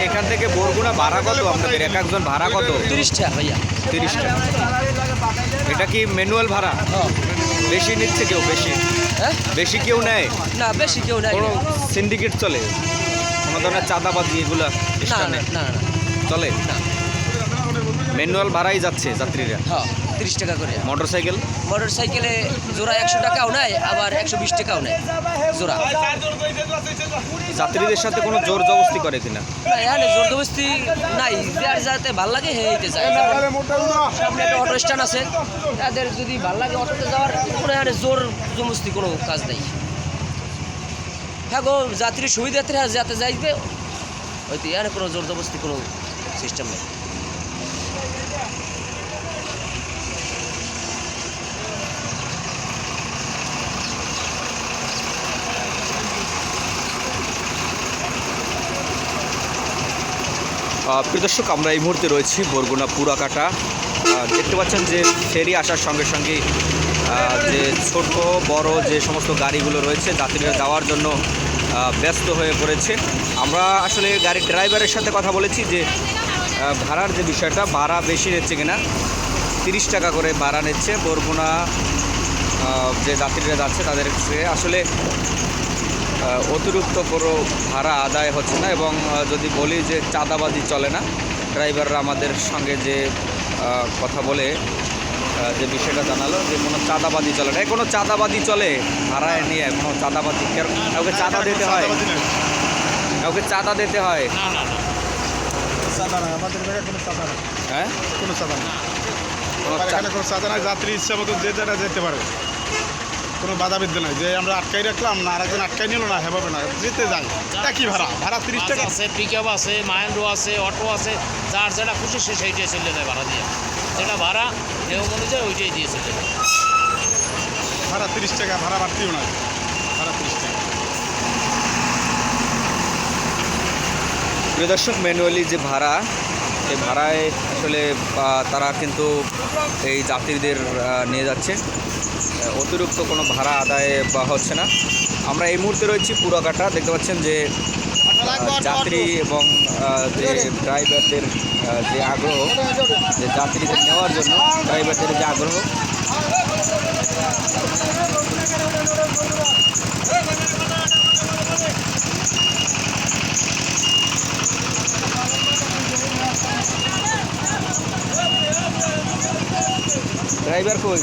এখান থেকে বরগুনা ভাড়া কত আপনাদের? এক একজন ভাড়া কত? 30 টাকা ভাইয়া। 30 টাকা। এটা কি ম্যানুয়াল ভাড়া? বেশি নিচ্ছে কেউ? বেশি বেশি কেউ নেয় না, বেশি কেউ নেয়। কোনো সিন্ডিকেট চলে? কোনো ধরনের চাঁদাবাজি এগুলা না না না না চলে না। ম্যানুয়াল ভাড়াই যাচ্ছে যাত্রীরা? হ্যাঁ, 30 টাকা করে। মোটরসাইকেল? মোটরসাইকেলে জোড়া 100 টাকাও নেয়, আবার 120 টাকাও নেয় জোড়া। যাত্রীদের সাথে কোনো জোর জবরদস্তি করে কিনা? না, এখানে জোর জবরদস্তি নাই। যার যাতে ভাল লাগে হেঁটে যায়। সামনে একটা অটো স্ট্যান্ড আছে, তাদের যদি ভাল লাগে অটোতে যাওয়ার, কোনো এখানে জোর জবরদস্তি কোনো কাজ নেই। হ্যাঁ গো, যাত্রীর সুবিধার্থে যাতে যাইবে হয়তো, এখানে কোনো জোর জবরদস্তি কোনো সিস্টেম নেই। প্রিয় দর্শক, আমরা এই মুহূর্তে রয়েছি বরগুনা পুরাকাটা। দেখতে পাচ্ছেন যে ফেরি আসার সঙ্গে সঙ্গে যে ছোট বড় যে সমস্ত গাড়িগুলো রয়েছে যাত্রীরা যাওয়ার জন্য ব্যস্ত হয়ে পড়েছে। আমরা আসলে গাড়ির ড্রাইভারের সাথে কথা বলেছি যে ভাড়ার যে বিষয়টা, ভাড়া বেশি নিচ্ছে কিনা। 30 টাকা করে ভাড়া নিচ্ছে বরগুনা। যে যাত্রীরা যাচ্ছে তাদের আসলে অতিরিক্ত কোনো ভাড়া আদায় হচ্ছে না। এবং যদি বলি যে চাঁদাবাজি চলে না, ড্রাইভাররা আমাদের সঙ্গে যে কথা বলে যে বিষয়টা জানালো যে কোনো চাঁদাবাজি চলে না। কোনো চাঁদাবাজি চলে ভাড়ায় নিয়ে? কোনো চাঁদাবাজি? কাউকে চাঁদা দিতে হয়? কাউকে চাঁদা দিতে হয়? হ্যাঁ, কোনো চাঁদা নেই। কোনো চাঁদা নাই। যাত্রী ইচ্ছা মতো যে যারা যেতে পারে, কোনো বাধাবিদ্যা নাই যে আমরা আটকাই রাখলাম না আরেকজন আটকাই নিল না, হবে না, যেতে যাই। একই ভাড়া, ভাড়া 30 টাকা আছে, পিকআপ আছে, মাহেন্দ্র আছে, অটো আছে, যার যেটা খুশি সে সেইটাই চলে যায় ভাড়া দিয়ে। যেটা ভাড়া নিয়ম অনুযায়ী ওইটাই দিয়ে চলে যায়। ভাড়া 30 টাকা, ভাড়া বাড়তিও না, ভাড়া 30 টাকা। প্রিয় দর্শক, ম্যানুয়ালি যে ভাড়া, এই ভাড়ায় আসলে তারা কিন্তু এই যাত্রীদের নিয়ে যাচ্ছে। অতিরিক্ত কোনো ভাড়া আদায় বা হচ্ছে না। আমরা এই মুহূর্তে রয়েছি পুরাকাটা। দেখতে পাচ্ছেন যে যাত্রী এবং যে ড্রাইভারদের যে আগ্রহ, যে যাত্রীদের নেওয়ার জন্য ড্রাইভারদের যে আগ্রহ। ড্রাইভার কই?